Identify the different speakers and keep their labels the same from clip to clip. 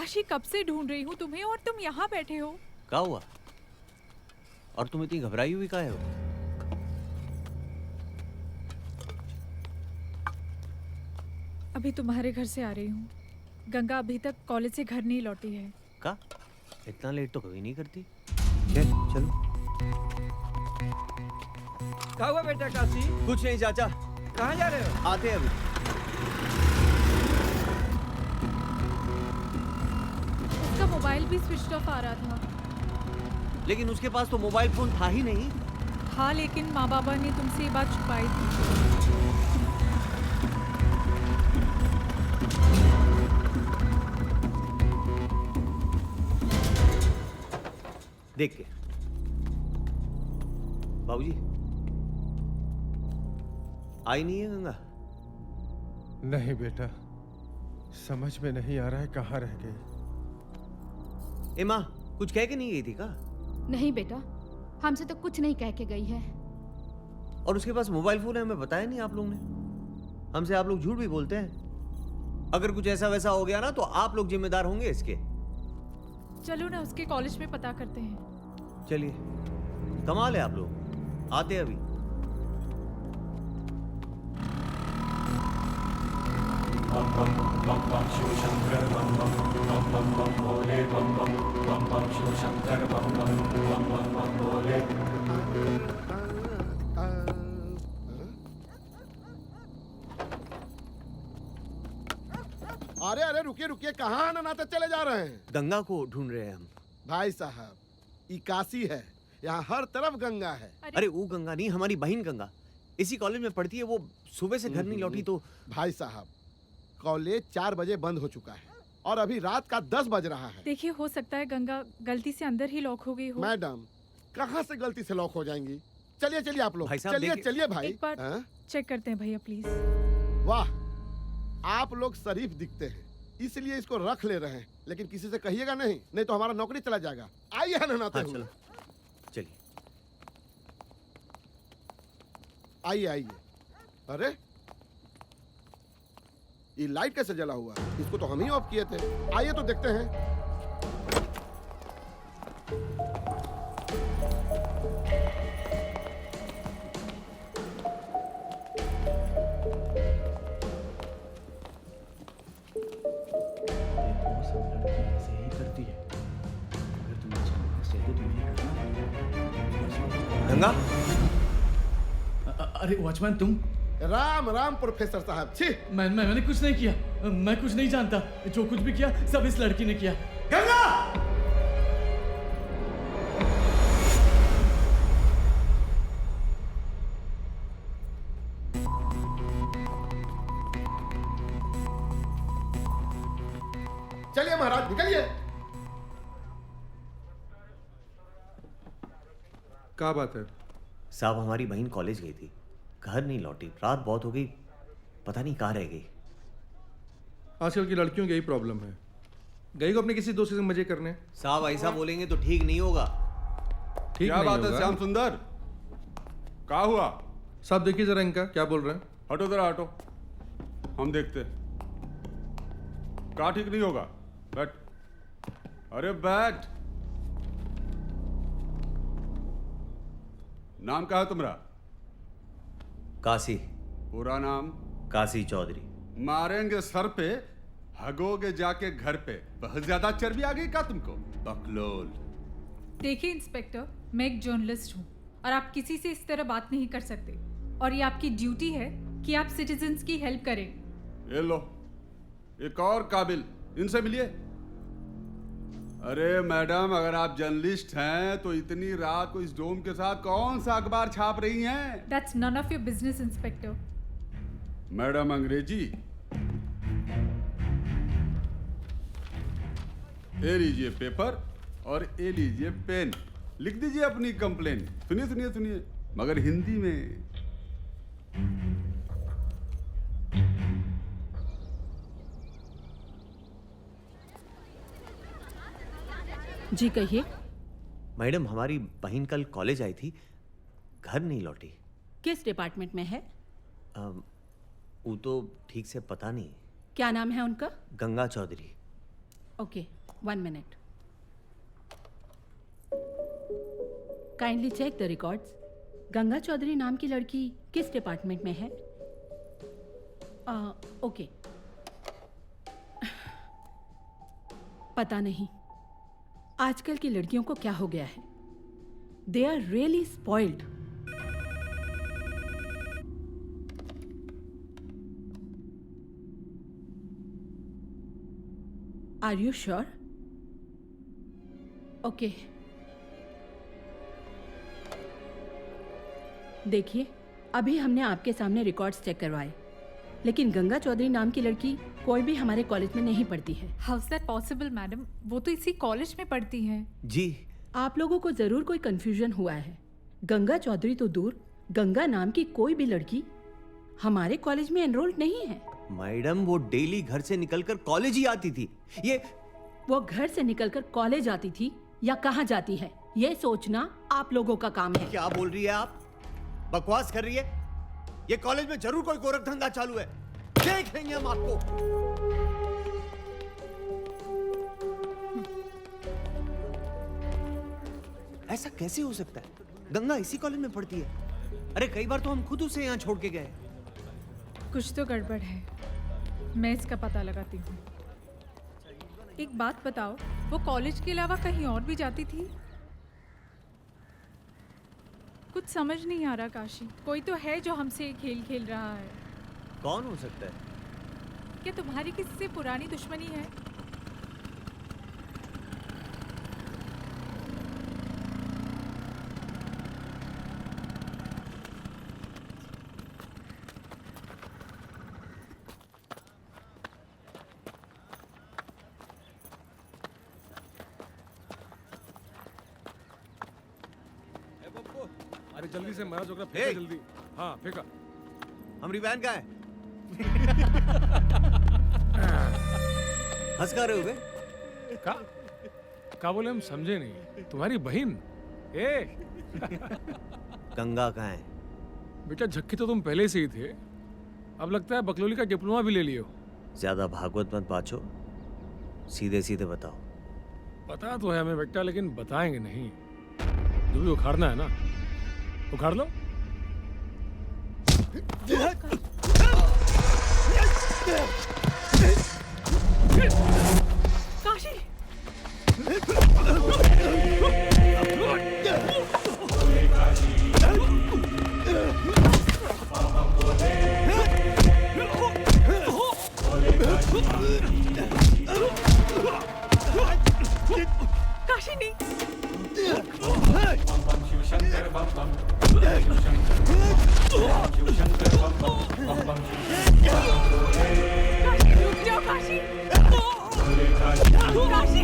Speaker 1: काशी कब से ढूंढ रही हूँ तुम्हें और तुम यहाँ बैठे हो।
Speaker 2: क्या हुआ? और तुम इतनी घबराई हुई काहे हो?
Speaker 1: अभी तुम्हारे घर से आ रही हूँ। गंगा अभी तक कॉलेज से घर नहीं लौटी है।
Speaker 2: का? इतना लेट तो कभी नहीं करती। चलो।
Speaker 3: क्या हुआ बेटा काशी?
Speaker 2: कुछ नहीं चाचा,
Speaker 3: कहाँ जा रहे हो?
Speaker 2: आते हैं अभी।
Speaker 1: उसका मोबाइल भी स्विच ऑफ आ रहा था।
Speaker 2: लेकिन उसके पास तो मोबाइल फोन था ही नहीं।
Speaker 1: हाँ, लेकिन माँ बाबा ने तुमसे ये बात छुपाई थी।
Speaker 2: देख के बाबूजी, आई नहीं है गंगा?
Speaker 4: नहीं बेटा, समझ में नहीं आ रहा है कहाँ रह गई।
Speaker 2: ए माँ, कुछ कह के नहीं गई थी का?
Speaker 5: नहीं बेटा, हमसे तो कुछ नहीं कह के गई है।
Speaker 2: और उसके पास मोबाइल फोन है, हमें बताया नहीं आप लोगों ने। हमसे आप लोग झूठ भी बोलते हैं। अगर कुछ ऐसा वैसा हो गया ना तो आप लोग जिम्मेदार होंगे इसके।
Speaker 1: चलो ना उसके कॉलेज में पता करते हैं।
Speaker 2: चलिए, कमाल है आप लोग, आते हैं अभी।
Speaker 6: बम बम बम बम शिव शंकर बम बम बम बम बम भोले बम बम बम बम शिव शंकर बम बम बम बम बम भोले।
Speaker 7: अरे अरे रुकिए रुकिए, कहाँ अनानाते चले जा रहे हैं?
Speaker 2: गंगा को ढूंढ रहे हैं हम।
Speaker 7: भाई साहब, ये काशी है, यहाँ हर तरफ गंगा है।
Speaker 2: अरे वो गंगा नहीं, हमारी बहन गंगा इसी कॉलेज में पढ़ती है। वो सुबह से घर नहीं लौटी तो।
Speaker 7: भाई साहब, कॉलेज 4 बजे बंद हो चुका है और अभी रात का 10 बज रहा है।
Speaker 1: देखिए, हो सकता है गंगा गलती से अंदर ही लॉक हो गई हो।
Speaker 7: मैडम, कहाँ से गलती से लॉक हो जाएंगी? चलिए चलिए आप लोग,
Speaker 2: भाई साहब,
Speaker 7: चलिए
Speaker 2: देखिए।
Speaker 7: चलिए भाई।
Speaker 1: एक बार
Speaker 7: हाँ?
Speaker 1: चेक करते हैं भैया प्लीज।
Speaker 7: वाह, आप लोग शरीफ दिखते हैं, इसलिए इसको रख ले रहे हैं। लेकिन किसी से कहिएगा नहीं, नहीं तो हमारा नौकरी चला जाएगा। आइए अनानाते
Speaker 2: हाँ,
Speaker 7: हुए।
Speaker 2: चलो चलिए।
Speaker 7: आइए आइए। अरे ये लाइट कैसे जला हुआ है? इसको तो हम ही ऑफ किए थे। आइए तो देखते हैं।
Speaker 2: गंगा,
Speaker 8: अरे वॉचमैन तुम?
Speaker 7: राम राम प्रोफेसर साहब। छी,
Speaker 8: मैंने कुछ नहीं किया। मैं कुछ नहीं जानता। जो कुछ भी किया सब इस लड़की ने किया।
Speaker 7: गंगा! चलिए महाराज, निकलिए।
Speaker 4: क्या बात है?
Speaker 2: साहब हमारी बहन कॉलेज गई थी, घर नहीं लौटी। रात बहुत हो गई, पता नहीं कहाँ रह गई।
Speaker 4: आजकल की लड़कियों की यही प्रॉब्लम है। गई को अपने किसी दोस्त से मजे करने।
Speaker 2: साहब ऐसा बोलेंगे तो ठीक नहीं होगा।
Speaker 4: ठीक
Speaker 9: क्या
Speaker 4: नहीं
Speaker 9: बात है
Speaker 4: होगा।
Speaker 9: श्याम सुंदर? क्या हुआ?
Speaker 4: साहब देखिए जरा इनका क्या बोल रहे हैं।
Speaker 9: हटो जरा हटो, हम देखते हैं। क्या ठीक नहीं होगा? बैठ। अरे बैठ। नाम क्या है तुम्हारा?
Speaker 2: काशी।
Speaker 9: पूरा नाम?
Speaker 2: काशी चौधरी।
Speaker 9: मारेंगे सर पे, हगोगे जाके घर पे। बहुत ज्यादा चर्बी आ गई क्या तुमको? बकलोल।
Speaker 1: देखिए इंस्पेक्टर, मैं एक जर्नलिस्ट हूँ और आप किसी से इस तरह बात नहीं कर सकते। और ये आपकी ड्यूटी है कि आप सिटीजन्स की हेल्प करें।
Speaker 9: ये लो, एक और काबिल, इनसे मिलिए। अरे मैडम, अगर आप जर्नलिस्ट हैं तो इतनी रात को इस डोम के साथ कौन सा अखबार छाप रही हैं?
Speaker 1: That's none of your business, inspector.
Speaker 9: Madam अंग्रेजी? ये लीजिए पेपर और ये लीजिए पेन, लिख दीजिए अपनी कंप्लेन। सुनिए सुनिए सुनिए, मगर हिंदी में।
Speaker 5: जी कहिए।
Speaker 2: मैडम हमारी बहन कल कॉलेज आई थी, घर नहीं लौटी।
Speaker 5: किस डिपार्टमेंट में है?
Speaker 2: वो तो ठीक से पता नहीं।
Speaker 5: क्या नाम है उनका?
Speaker 2: Ganga Chaudhary.
Speaker 10: Okay 1 minute. Kindly check the records. Ganga Chaudhary नाम की लड़की किस डिपार्टमेंट में है? ओके। पता नहीं आजकल की लड़कियों को क्या हो गया है। They are really spoiled. Are you sure? Okay. देखिए, अभी हमने आपके सामने रिकॉर्ड्स चेक करवाए, लेकिन गंगा चौधरी नाम की लड़की कोई भी हमारे कॉलेज में नहीं पढ़ती है।
Speaker 1: How is that possible madam? वो तो इसी कॉलेज में पढ़ती है।
Speaker 2: जी।
Speaker 10: आप लोगों को जरूर कोई कंफ्यूजन हुआ है। गंगा चौधरी तो दूर, गंगा नाम की कोई भी लड़की हमारे कॉलेज में एनरोल्ड नहीं है।
Speaker 2: मैडम वो डेली घर से निकलकर कॉलेज ही आती थी।
Speaker 10: वो घर से निकलकर कॉलेज आती थी या कहाँ जाती है, ये सोचना आप लोगों का काम है।
Speaker 2: क्या बोल रही है आप? बकवास कर रही है? ये कॉलेज में जरूर कोई गोरख धंधा चालू है। देख लेंगे हम आपको। ऐसा कैसे हो सकता है? गंगा इसी कॉलेज में पढ़ती है। अरे कई बार तो हम खुद उसे यहाँ छोड़ के गए।
Speaker 1: कुछ तो गड़बड़ है, मैं इसका पता लगाती हूँ। एक बात बताओ, वो कॉलेज के अलावा कहीं और भी जाती थी? कुछ समझ नहीं आ रहा काशी। कोई तो है जो हमसे खेल खेल रहा है।
Speaker 2: कौन हो सकता है?
Speaker 1: क्या तुम्हारी किसी से पुरानी दुश्मनी है?
Speaker 4: अरे जल्दी से मारा जोकरा फेंका जल्दी। हाँ फेंका।
Speaker 2: हमारी बहन का है। हंस का रहे हो बे?
Speaker 4: का बोले हम समझे नहीं। तुम्हारी बहन? ए
Speaker 2: गंगा कहाँ है?
Speaker 4: बेटा झक्की तो तुम पहले से ही थे, अब लगता है बकलोली का डिप्लोमा भी ले लियो।
Speaker 2: ज्यादा भागवत मत बाचो, सीधे सीधे बताओ।
Speaker 4: पता तो है हमें बेटा, लेकिन बताएंगे नहीं। जो भी उखाड़ना है ना उखाड़ लो।
Speaker 1: काशी! काशी नहीं।
Speaker 6: शिवशंकर बम बम शिवशंकर बम बम बम
Speaker 1: रुक जाओ काशी! काशी!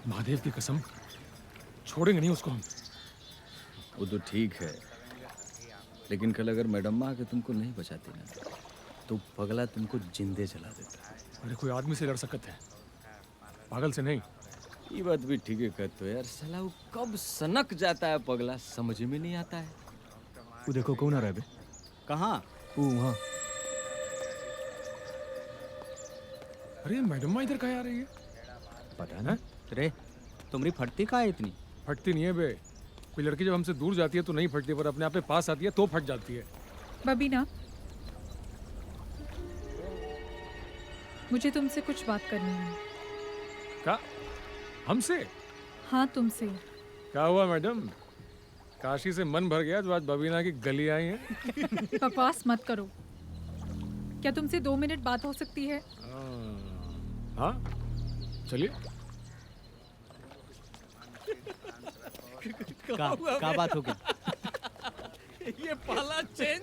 Speaker 4: महादेव की कसम, छोड़ेंगे नहीं उसको हम।
Speaker 11: वो तो ठीक है, लेकिन कल अगर मैडम आके तुमको नहीं बचाती ना, तो पगला तुमको जिंदे जला देता है।
Speaker 4: अरे कोई आदमी से लड़ सकते हैं, पागल से नहीं।
Speaker 11: ये बात भी ठीक है कहते हो यार, साला वो कब सनक जाता है पगला, समझ में नहीं आता है। वो देखो कौन आ रहा है बे?
Speaker 12: कहाँ?
Speaker 11: वो वहाँ।
Speaker 4: अरे मैडम माँ इधर कहाँ आ रही है?
Speaker 11: पता ना।
Speaker 12: रे तुम्हारी फटती कहाँ है इतनी?
Speaker 4: फटती नहीं है बे। कोई लड़की जब हमसे दूर जाती है तो नहीं फटती, पर अपने आप पे पास आती है तो फट जाती है।
Speaker 1: बबीना, मुझे तुमसे कुछ बात करनी है।
Speaker 4: क्या? हमसे?
Speaker 1: हाँ, तुमसे।
Speaker 4: क्या हुआ मैडम? काशी से मन भर गया जो आज बबीना की गली आई है?
Speaker 1: बकवास मत करो। क्या तुमसे 2 मिनट बात हो सकती है?
Speaker 4: हाँ, चलिए।
Speaker 12: क्या बात हो गई?
Speaker 4: ये पहला चेंज।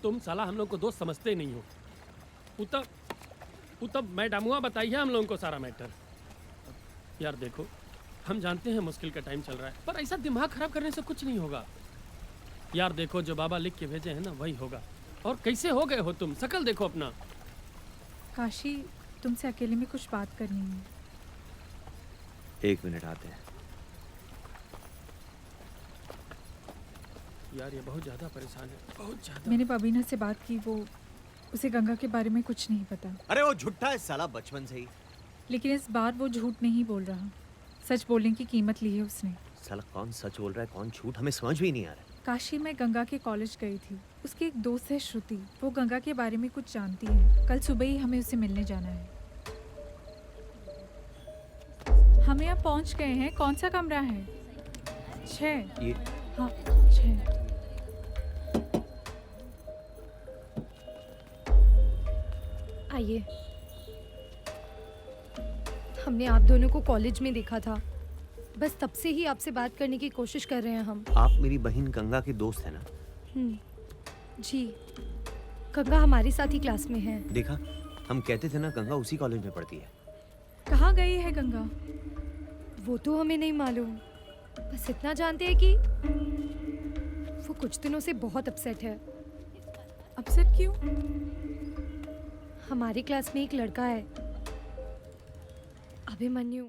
Speaker 13: तुम साला हम लोग को दोस्त समझते नहीं हो। तब मैडमुआ बताइए हम लोगों को सारा मैटर। यार देखो, हम जानते हैं मुश्किल का टाइम चल रहा है, पर ऐसा दिमाग खराब करने से कुछ नहीं होगा। यार देखो, जो बाबा लिख के भेजे हैं ना वही होगा। और कैसे हो गए हो तुम? शकल देखो अपना।
Speaker 1: काशी, तुमसे अकेले में कुछ बात करनी है।
Speaker 2: 1 मिनट आते हैं।
Speaker 13: यार ये बहुत ज़्यादा परेशान है, बहुत ज़्यादा।
Speaker 1: मैंने बबीना से बात की, वो उसे गंगा के बारे में कुछ नहीं पता।
Speaker 2: अरे वो झूठा है साला बचपन से ही।
Speaker 1: लेकिन इस बार वो झूठ नहीं बोल रहा। सच बोलने की कीमत ली है उसने।
Speaker 2: साला कौन सच बोल रहा है कौन झूठ हमें समझ भी नहीं आ रहा है।
Speaker 1: काशी में गंगा के कॉलेज गई थी। उसकी एक दोस्त है श्रुति, वो गंगा के बारे में कुछ जानती है। कल सुबह ही हमें उसे मिलने जाना है। हम यहाँ पहुँच गए हैं। कौन सा कमरा है? 6।
Speaker 2: ये
Speaker 1: हाँ, 6।
Speaker 14: आइए। हमने आप दोनों को कॉलेज में देखा था, बस तब से ही आपसे बात करने की कोशिश कर रहे हैं हम।
Speaker 2: आप मेरी बहन गंगा के दोस्त है ना?
Speaker 14: जी, गंगा हमारे साथ ही क्लास में है।
Speaker 2: देखा, हम कहते थे ना गंगा उसी कॉलेज में पढ़ती है।
Speaker 1: कहाँ गई है गंगा?
Speaker 14: वो तो हमें नहीं मालूम, बस इतना जानते हैं कि वो कुछ दिनों से बहुत अपसेट है।
Speaker 1: अपसेट क्यों?
Speaker 14: हमारी क्लास में एक लड़का है, अभिमन्यु।